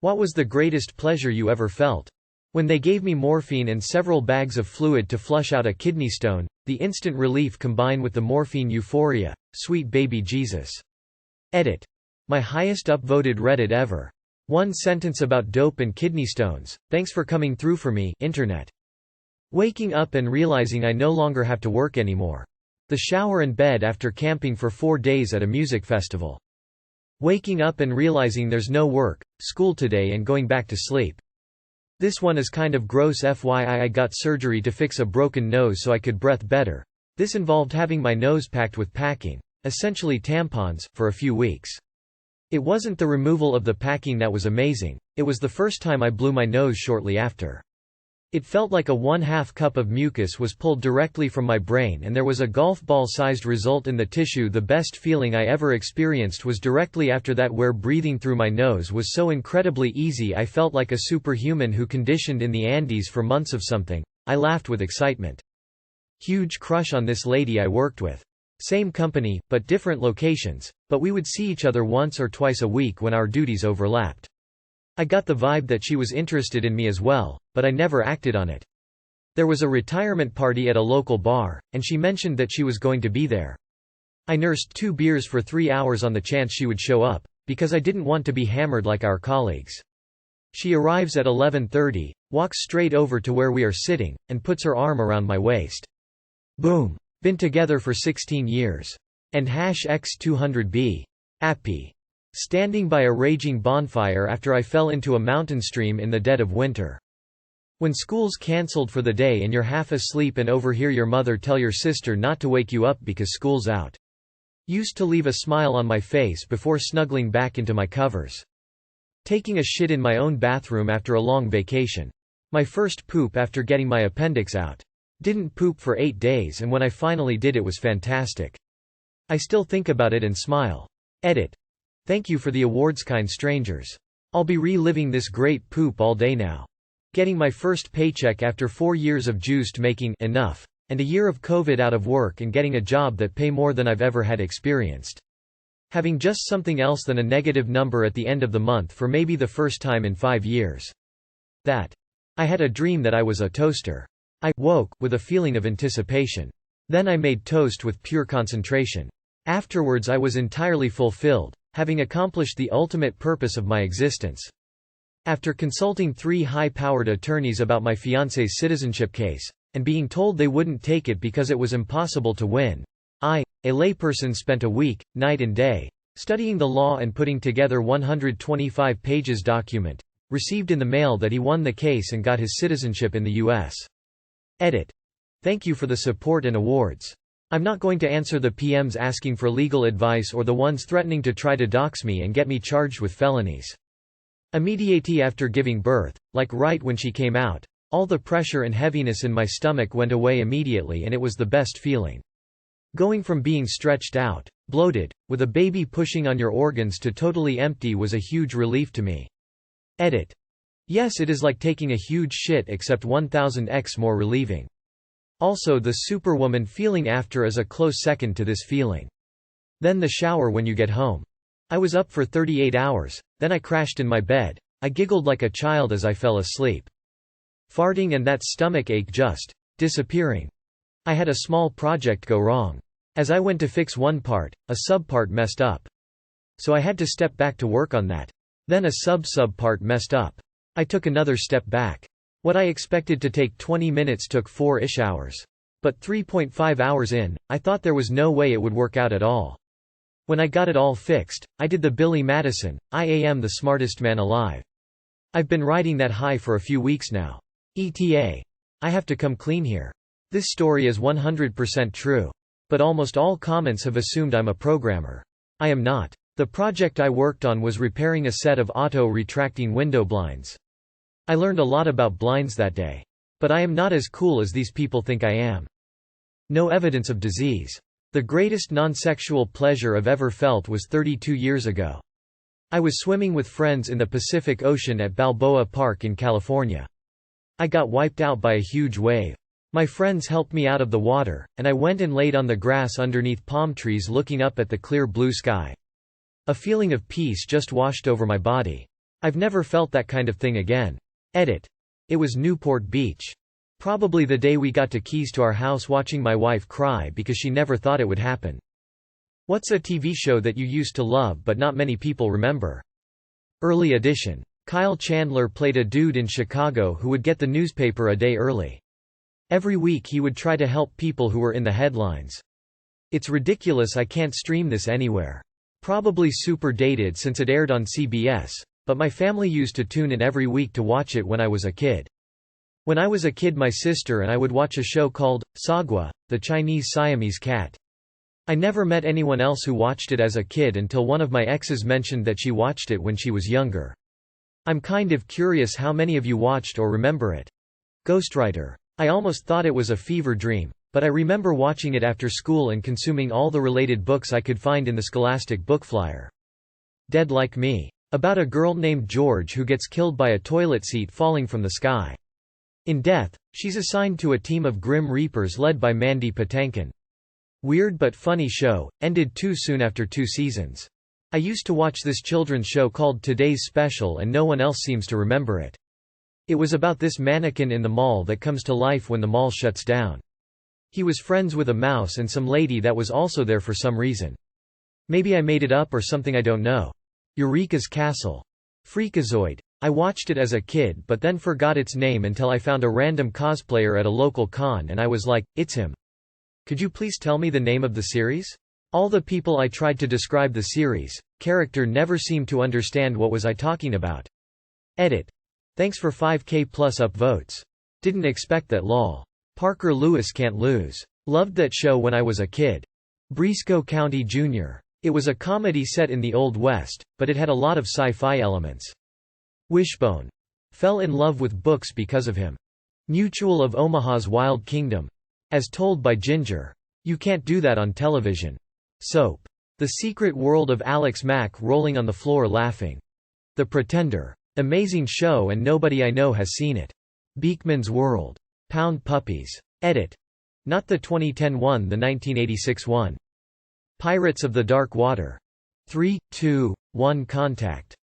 What was the greatest pleasure you ever felt? When they gave me morphine and several bags of fluid to flush out a kidney stone, the instant relief combined with the morphine euphoria. Sweet baby Jesus. Edit. My highest upvoted Reddit ever. One sentence about dope and kidney stones. Thanks for coming through for me, internet. Waking up and realizing I no longer have to work anymore. The shower and bed after camping for 4 days at a music festival. Waking up and realizing there's no work, school today and going back to sleep. This one is kind of gross. FYI, I got surgery to fix a broken nose so I could breathe better. This involved having my nose packed with packing, essentially tampons, for a few weeks. It wasn't the removal of the packing that was amazing, it was the first time I blew my nose shortly after. It felt like a 1/2 cup of mucus was pulled directly from my brain and there was a golf ball-sized result in the tissue. The best feeling I ever experienced was directly after that, where breathing through my nose was so incredibly easy I felt like a superhuman who conditioned in the Andes for months of something. I laughed with excitement. Huge crush on this lady I worked with. Same company, but different locations, but we would see each other once or twice a week when our duties overlapped. I got the vibe that she was interested in me as well, but I never acted on it. There was a retirement party at a local bar, and she mentioned that she was going to be there. I nursed 2 beers for 3 hours on the chance she would show up, because I didn't want to be hammered like our colleagues. She arrives at 11:30, walks straight over to where we are sitting, and puts her arm around my waist. Boom. Been together for 16 years. And #X200B. Appy. Standing by a raging bonfire after I fell into a mountain stream in the dead of winter. When school's cancelled for the day and you're half asleep and overhear your mother tell your sister not to wake you up because school's out. Used to leave a smile on my face before snuggling back into my covers. Taking a shit in my own bathroom after a long vacation. My first poop after getting my appendix out. Didn't poop for 8 days, and when I finally did it was fantastic. I still think about it and smile. Edit. Thank you for the awards, kind strangers. I'll be reliving this great poop all day now. Getting my first paycheck after 4 years of juiced making enough, and a year of COVID out of work and getting a job that pay more than I've ever had experienced. Having just something else than a negative number at the end of the month for maybe the first time in 5 years. I had a dream that I was a toaster. I woke with a feeling of anticipation. Then I made toast with pure concentration. Afterwards I was entirely fulfilled, having accomplished the ultimate purpose of my existence. After consulting 3 high-powered attorneys about my fiancé's citizenship case, and being told they wouldn't take it because it was impossible to win, I, a layperson, spent a week, night and day, studying the law and putting together 125 pages document, received in the mail that he won the case and got his citizenship in the U.S. Edit. Thank you for the support and awards. I'm not going to answer the PMs asking for legal advice or the ones threatening to try to dox me and get me charged with felonies. Immediately after giving birth, like right when she came out, all the pressure and heaviness in my stomach went away immediately, and it was the best feeling. Going from being stretched out, bloated, with a baby pushing on your organs to totally empty was a huge relief to me. Edit. Yes, it is like taking a huge shit, except 1000x more relieving. Also, the superwoman feeling after is a close second to this feeling. Then the shower when you get home. I was up for 38 hours, then I crashed in my bed. I giggled like a child as I fell asleep. Farting and that stomach ache just disappearing. I had a small project go wrong. As I went to fix one part, a subpart messed up. So I had to step back to work on that. Then a sub-part messed up. I took another step back. What I expected to take 20 minutes took 4-ish hours. But 3.5 hours in, I thought there was no way it would work out at all. When I got it all fixed, I did the Billy Madison, I am the smartest man alive. I've been riding that high for a few weeks now. ETA. I have to come clean here. This story is 100% true. But almost all comments have assumed I'm a programmer. I am not. The project I worked on was repairing a set of auto-retracting window blinds. I learned a lot about blinds that day. But I am not as cool as these people think I am. No evidence of disease. The greatest non-sexual pleasure I've ever felt was 32 years ago. I was swimming with friends in the Pacific Ocean at Balboa Park in California. I got wiped out by a huge wave. My friends helped me out of the water, and I went and laid on the grass underneath palm trees looking up at the clear blue sky. A feeling of peace just washed over my body. I've never felt that kind of thing again. Edit. It was Newport Beach. Probably the day we got to keys to our house watching my wife cry because she never thought it would happen. What's a TV show that you used to love but not many people remember? Early edition. Kyle Chandler played a dude in Chicago who would get the newspaper a day early. Every week he would try to help people who were in the headlines. It's ridiculous I can't stream this anywhere. Probably super dated since it aired on CBS, but my family used to tune in every week to watch it when I was a kid. When I was a kid, my sister and I would watch a show called Sagwa, the Chinese Siamese cat. I never met anyone else who watched it as a kid until one of my exes mentioned that she watched it when she was younger. I'm kind of curious how many of you watched or remember it. Ghostwriter. I almost thought it was a fever dream, but I remember watching it after school and consuming all the related books I could find in the Scholastic book flyer. Dead Like Me. About a girl named George who gets killed by a toilet seat falling from the sky. In death, she's assigned to a team of Grim Reapers led by Mandy Patinkin. Weird but funny show, ended too soon after 2 seasons. I used to watch this children's show called Today's Special and no one else seems to remember it. It was about this mannequin in the mall that comes to life when the mall shuts down. He was friends with a mouse and some lady that was also there for some reason. Maybe I made it up or something, I don't know. Eureka's Castle. Freakazoid. I watched it as a kid but then forgot its name until I found a random cosplayer at a local con and I was like, it's him. Could you please tell me the name of the series? All the people I tried to describe the series, character never seemed to understand what was I talking about. Edit. Thanks for 5k plus upvotes. Didn't expect that lol. Parker Lewis can't lose. Loved that show when I was a kid. Briscoe County Jr. It was a comedy set in the Old West, but it had a lot of sci-fi elements. Wishbone. Fell in love with books because of him. Mutual of Omaha's Wild Kingdom. As told by Ginger. You can't do that on television. Soap. The Secret World of Alex Mack rolling on the floor laughing. The Pretender. Amazing show and nobody I know has seen it. Beekman's World. Pound Puppies. Edit. Not the 2010 one, the 1986 one. Pirates of the Dark Water. 3, 2, 1 Contact.